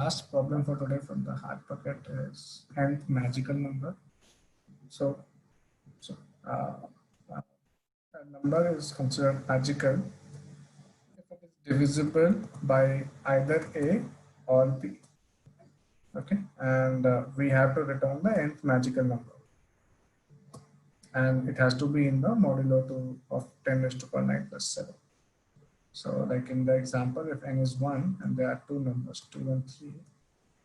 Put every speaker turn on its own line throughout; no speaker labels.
Last problem for today from the hard bucket is nth magical number. So, uh, uh, a number is considered magical if it is divisible by either A or B. Okay, and we have to return the nth magical number, and it has to be in the modulo of 10 raised to the power 9 plus 7. So, like in the example, if n is 1 and there are two numbers, 2 and 3,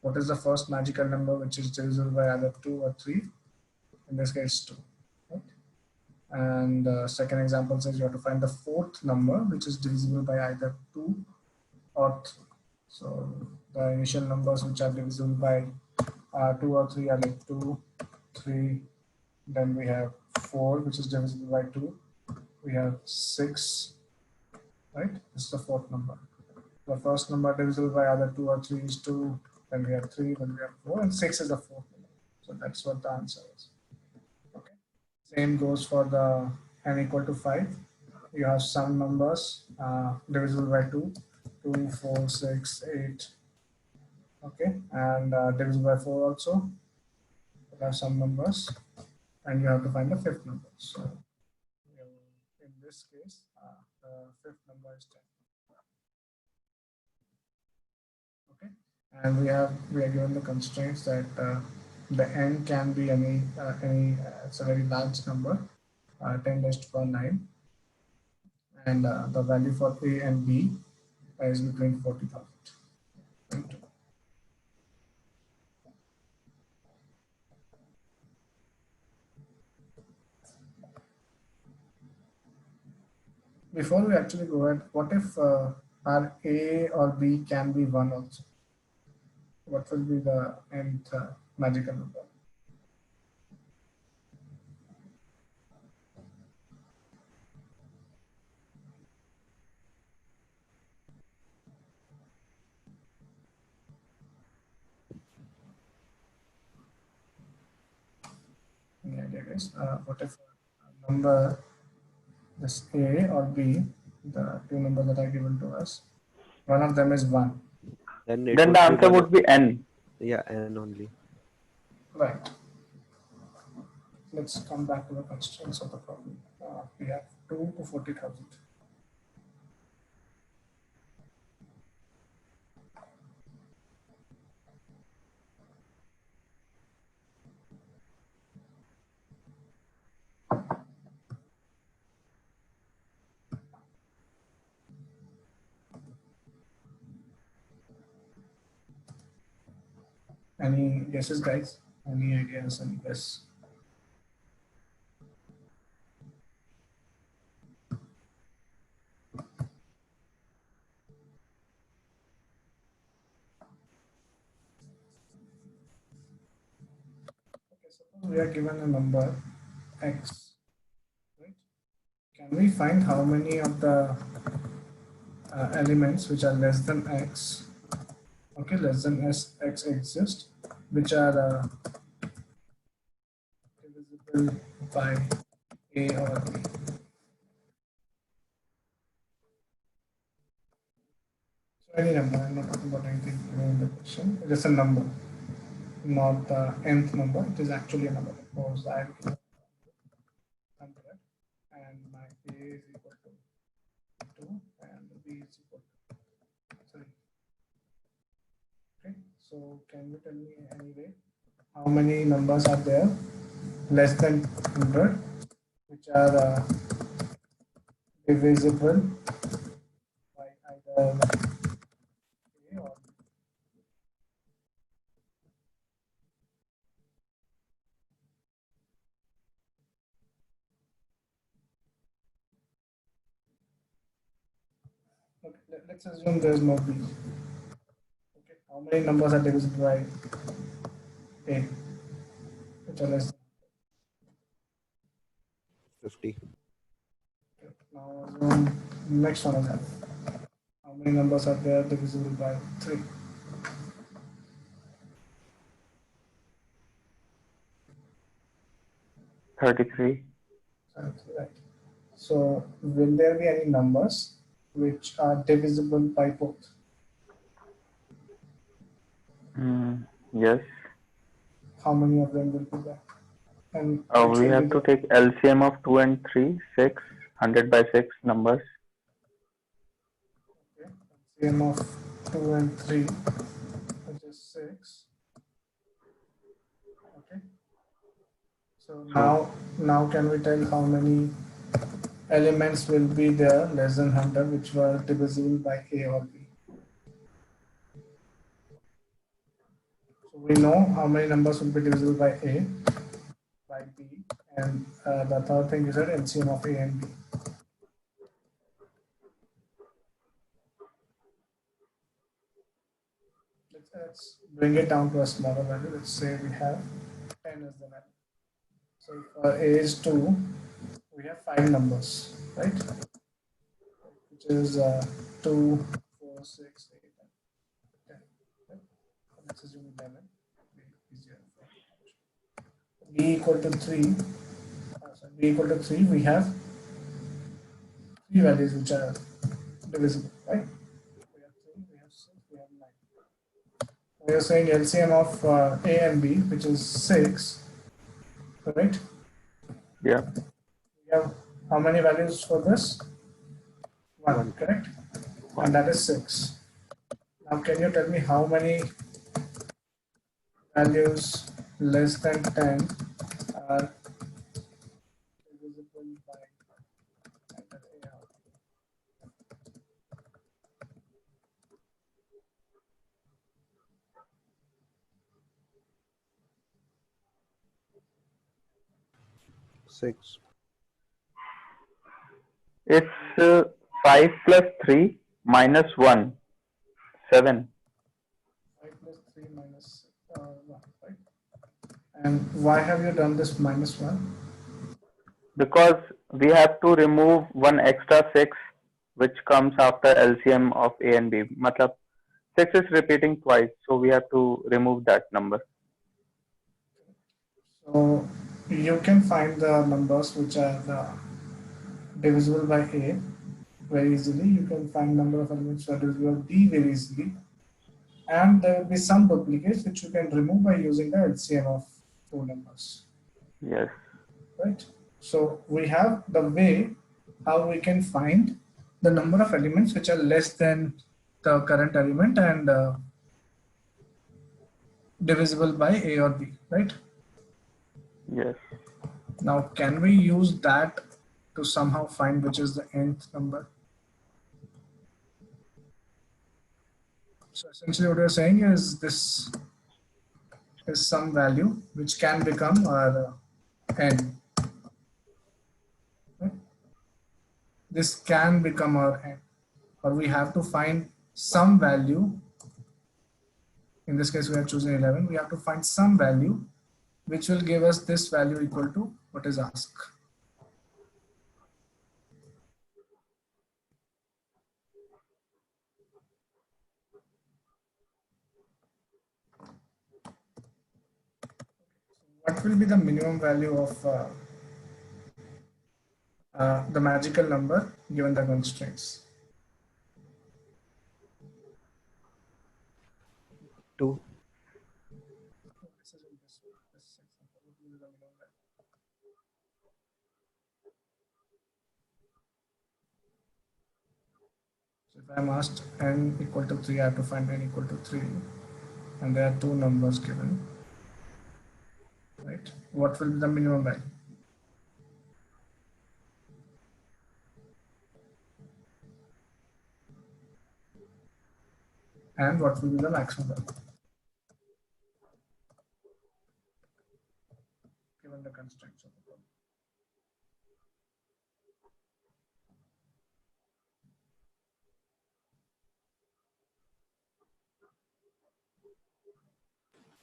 what is the first magical number which is divisible by either 2 or 3? In this case, 2. Right? And second example says you have to find the fourth number which is divisible by either 2 or 3. So the initial numbers which are divisible by 2 or 3 are like 2, 3, then we have 4 which is divisible by 2, we have 6, right? This is the fourth number. The first number divisible by either 2 or 3 is 2, then we have 3, then we have 4, and 6 is the fourth number. So that's what the answer is. Okay. Same goes for the n equal to 5. You have some numbers divisible by 2, 2, 4, 6, 8. Okay, and divisible by 4 also. You have some numbers, and you have to find the fifth number. So in this case, the fifth number is 10. Okay, and we are given the constraints that the n can be any it's a very large number, 10 raised to the power 9, and the value for A and B is between 40,000 and 2. Before we actually go ahead, what if our A or B can be 1 also? What will be the nth magical number? Any idea, guys? What if a number is A or B, the two numbers that are given to us, one of them is 1?
Then it
Then
would
the
be
answer
one.
would be n.
Yeah, n only.
Right. Let's come back to the constraints of the problem. We have 2 to 40,000. Any guesses, guys? Any ideas? Any guess? Okay, suppose we are given a number x, right? Can we find how many of the elements which are less than x, okay, less than x exist, which are divisible by A or B? So any number, I'm not talking about anything in the question, it is a number, not the nth number, it is actually a number. Suppose I am 100 and my A is equal to 2 and B is equal to 3. Okay, so can you tell me anyway how many numbers are there less than 100 which are divisible by either A or B? Okay, let's assume there is no B. Okay, how many numbers are divisible by A which are less than
50.
okay, now assume next one is that. How many numbers are there divisible by 3?
33.
Right. So will there be any numbers which are divisible by both?
Yes.
How many of them will be there? And which
We
will be
have to
the
take LCM of 2 and 3, 6, 100 by 6 numbers.
same of 2 and 3, which is 6. Okay. So
So
now can we tell how many elements will be there less than 100 which were divisible by A or B? So we know how many numbers will be divisible by A, by B, and the third thing is that LCM of A and B. Let's bring it down to a smaller value. Let's say we have 10 as the value. So if A is 2, we have 5 numbers, right? Which is 2, 4, 6, 8, and 10. Right? Let's assume 11. Easier. B equal to 3. B equal to 3, we have 3 values which are divisible, right? We have 3, we have 6, we have 9. We are saying LCM of A and B, which is 6, right?
yeah,
We have how many values for this? 1,
One.
correct? And
1.
that is 6. Now, can you tell me how many values less than 10 are divisible by either A or B?
6.
It's 5 plus 3 minus 1, 7.
5 plus 3 minus 1, right? And why have you done this minus 1?
Because we have to remove one extra 6 which comes after LCM of A and B. Matlab, 6 is repeating twice, so we have to remove that number.
So you can find the numbers which are divisible by A very easily. You can find number of elements which are divisible by B very easily. And there will be some duplicates which you can remove by using the LCM of two numbers,
Yes.
right? So we have the way how we can find the number of elements which are less than the current element and divisible by A or B, right?
Yes.
Now, can we use that to somehow find which is the nth number? So essentially what you're saying is this is some value which can become our n. Right? This can become our n, or we have to find some value. In this case, we are choosing 11. We have to find some value which will give us this value equal to what is asked. What will be the minimum value of the magical number given the constraints?
2. So if I'm asked n equal to 3, I have to find n equal to 3. And there are two numbers given. Right? What will be the minimum value? And what will be the maximum value? Given the constraints of the problem.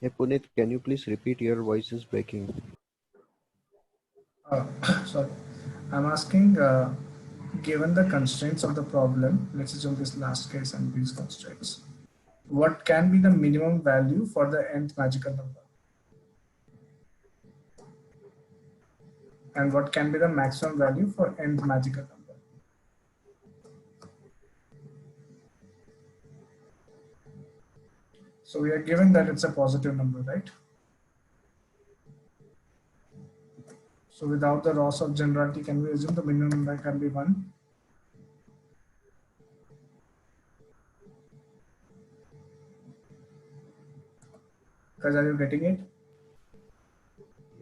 Hey Puneet, can you please repeat? Your voice is breaking.
Sorry, I'm asking, given the constraints of the problem, let's assume this last case and these constraints, what can be the minimum value for the nth magical number? And what can be the maximum value for nth magical number? So we are given that it's a positive number, right? So without the loss of generality, can we assume the minimum number can be 1? Guys, are you getting it?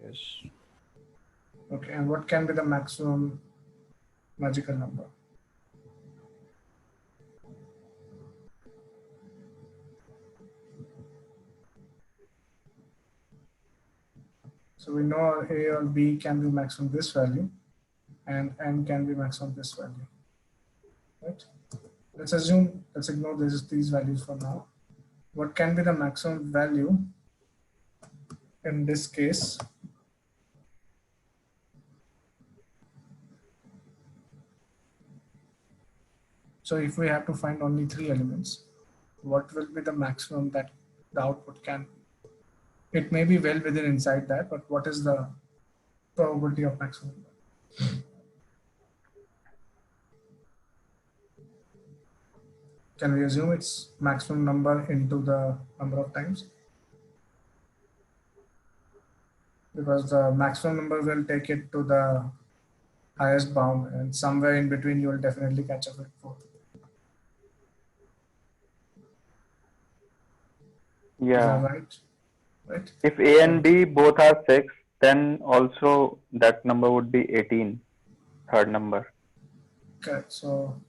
Yes.
Okay, and what can be the maximum magical number? So we know A or B can be maximum this value, and N can be maximum this value, right? Let's assume, let's ignore these values for now. What can be the maximum value in this case? So if we have to find only 3 elements, what will be the maximum that the output can be? It may be well within inside that, but what is the probability of maximum? Can we assume it's maximum number into the number of times? Because the maximum number will take it to the highest bound, and somewhere in between you will definitely catch up with 4. Is that
Yeah.
right? Right?
If A and B both are 6, then also that number would be 18, third number.
Okay, so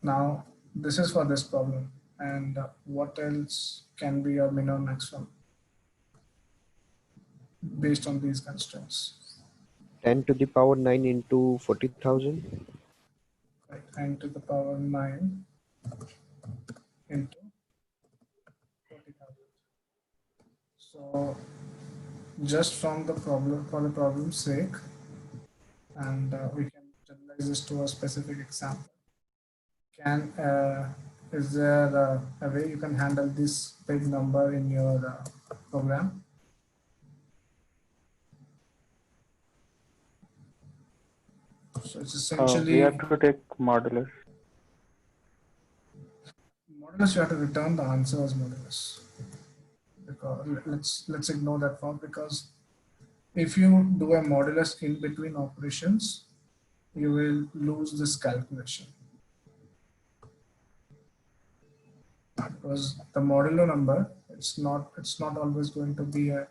now this is for this problem. And what else can be your minimum maximum based on these constraints?
10 to the power 9 into 40,000.
Right, 10 to the power 9 into 40,000. So just from the problem, for the problem's sake, and we can generalize this to a specific example. Is there a way you can handle this big number in your program? So it's
We
essentially
have to take modulus.
modulus. You have to return the answer as modulus. Because let's ignore that part, because if you do a modulus in between operations, you will lose this calculation. Because the modulo number, it's not always going to be a,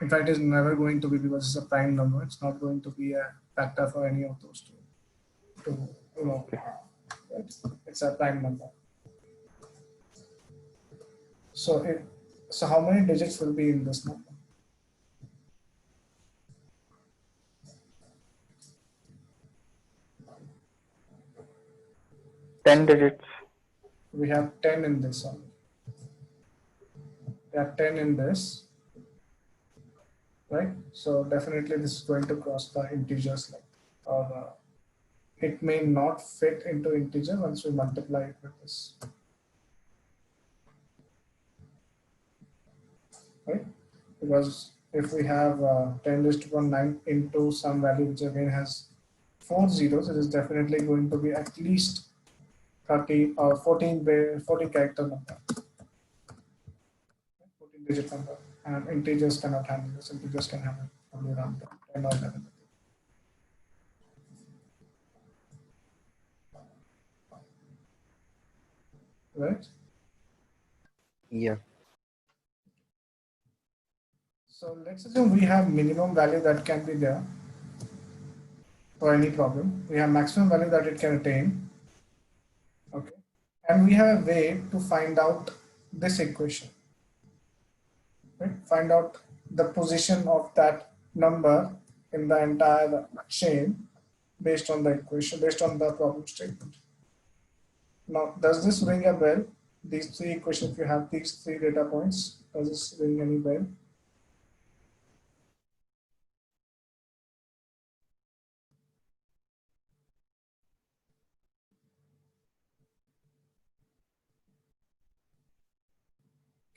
in fact it's never going to be, because it's a prime number, it's not going to be a factor for any of those two, you know, it's a prime number. So how many digits will be in this number?
Ten digits.
We have 10 in this one. We have 10 in this, right? So definitely this is going to cross the integers length, or it may not fit into integer once we multiply it with this, right? Because if we have 10 raised to the power 9 into some value which again has 4 zeros, it is definitely going to be at least 30 or 14 character number, 14 digit number, and integers cannot handle this. Integers can handle only around 10 or 11. Right?
Yeah.
So let's assume we have minimum value that can be there for any problem. We have maximum value that it can attain. Okay. And we have a way to find out this equation. Right? Find out the position of that number in the entire chain based on the equation, based on the problem statement. Now, does this ring a bell? These 3 equations, if you have these 3 data points, does this ring any bell?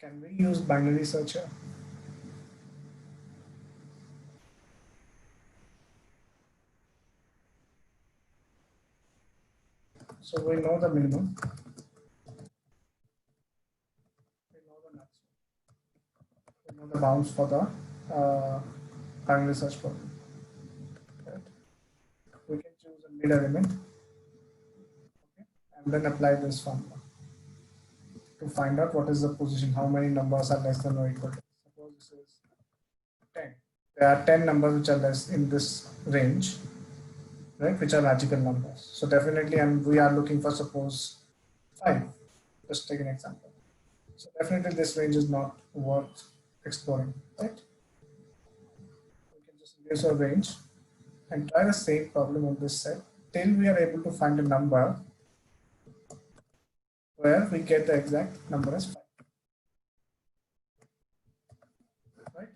Can we use binary search here? So we know the minimum. We know the maximum. know the bounds for the binary search problem. Right? We can choose a mid element, okay, and then apply this formula to find out what is the position, how many numbers are less than or equal to. Suppose this is 10. There are 10 numbers which are less in this range, right, which are magical numbers. So definitely, and we are looking for suppose 5. Just take an example. So definitely this range is not worth exploring, right? We can just use our range and try the same problem on this set till we are able to find a number where we get the exact number as 5, right?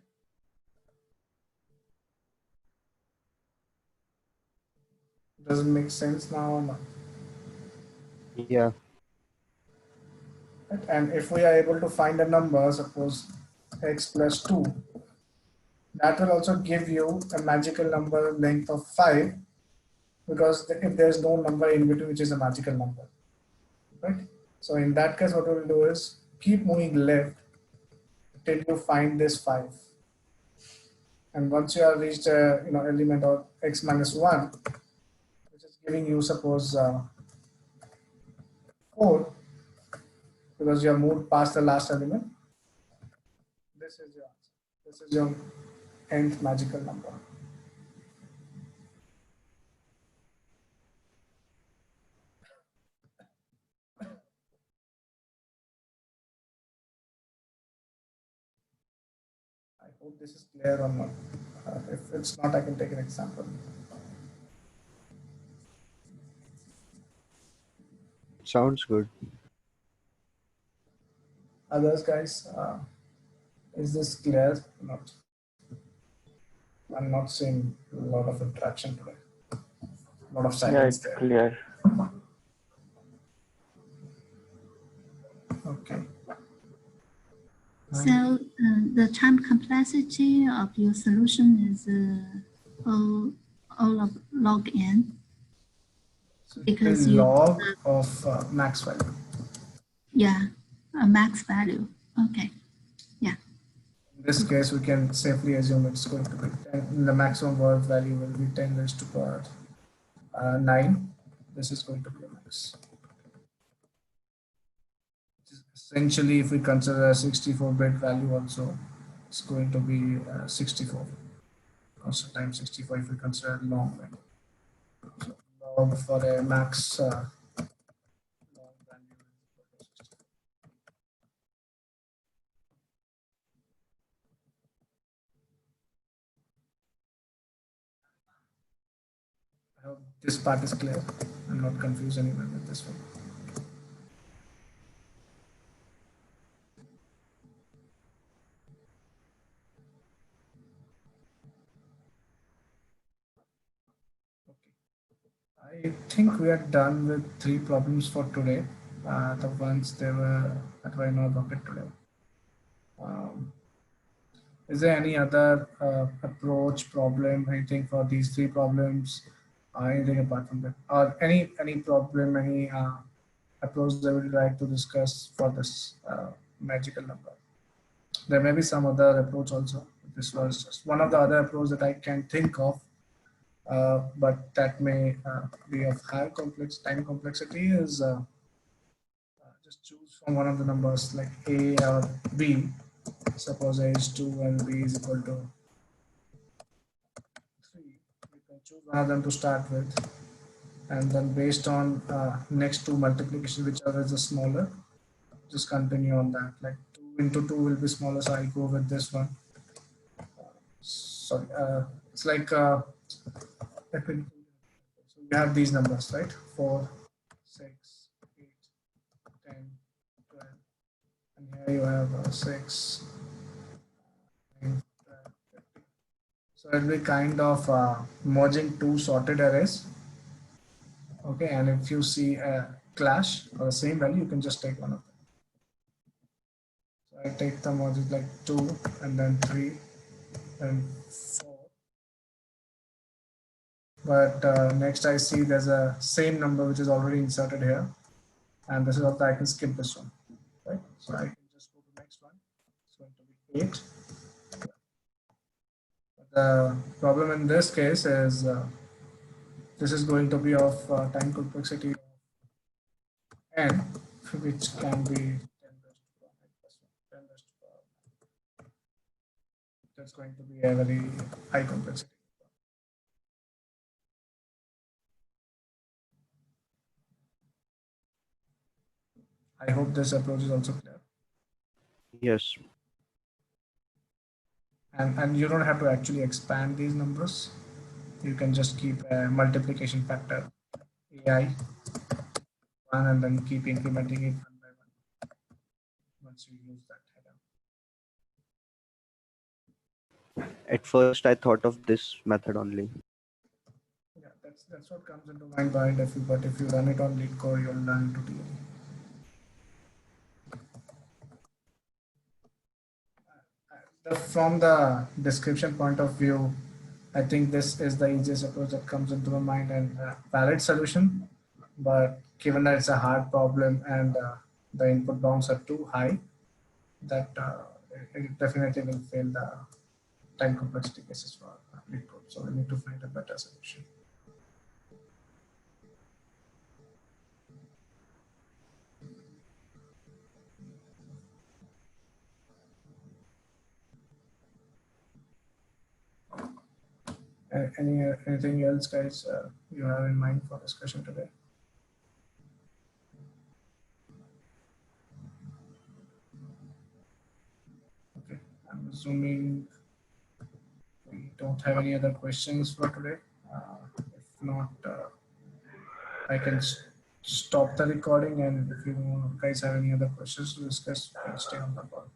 Does it make sense now or not?
Yeah.
Right? And if we are able to find a number, suppose x plus 2, that will also give you a magical number length of 5, because if there's no number in between which is a magical number, right? So in that case, what we'll do is keep moving left till you find this 5. And once you have reached a element of x minus 1, which is giving you suppose 4, because you have moved past the last element, this is your answer. This is your nth magical number. I hope this is clear or not. If it's not, I can take an example.
Sounds good.
Others, guys, is this clear? Not. I'm not seeing a lot of interaction today. A lot of
Yeah,
silence
it's
there.
clear.
Okay.
So the time complexity of your solution is O of log n.
So
Because
the
you
log of max value.
yeah, a max value. Okay. Yeah.
In this case, we can safely assume it's going to be 10. The maximum word value will be 10 raised to power 9. This is going to be a max. Essentially, if we consider a 64-bit value also, it's going to be 64. Also times 64 if we consider long value. So log for a max long value is equal to 64. I hope this part is clear. I'm not confused anywhere with this one. I think we are done with 3 problems for today. The ones that were in our bucket today. Is there any other approach, problem, anything for these 3 problems, anything apart from that, or any problem, any approach that we would like to discuss for this magical number? There may be some other approach also. This was just one of the other approach that I can think of. But that may be of higher time complexity is just choose from one of the numbers like A or B. Suppose A is 2 and B is equal to 3. You can choose one of them to start with, and then based on next 2 multiplication, whichever is the smaller, just continue on that. Like 2 into 2 will be smaller, so I go with this one. Sorry, it's like let me. So you have these numbers, right? 4, 6, 8, 10, 12, and here you have 6, 9, 12, 15. So it'll be kind of merging 2 sorted arrays. Okay, and if you see a clash or the same value, you can just take one of them. So I take the merges like 2 and then 3 and 4. But next I see there's a same number which is already inserted here, and this is also I can skip this one, right? So I can just go to the next one. It's going to be 8. The problem in this case is this is going to be of time complexity n, which can be 10 raised to the power 9 plus 1, 10 raised to the power 9. That's going to be a very high complexity. I hope this approach is also clear.
Yes.
And you don't have to actually expand these numbers. You can just keep a multiplication factor AI 1 and then keep incrementing it one by one once you use that header.
At first, I thought of this method only.
Yeah, that's what comes into mind by default, but if you run it on Leetcode, you'll learn to deal. From the description point of view, I think this is the easiest approach that comes into my mind and valid solution. But given that it's a hard problem and the input bounds are too high, that it definitely will fail the time complexity cases for Leetcode. So we need to find a better solution. Anything else, guys, you have in mind for discussion today? Okay, I'm assuming we don't have any other questions for today. If not, I can stop the recording, and if you guys have any other questions to discuss, you can stay on the call.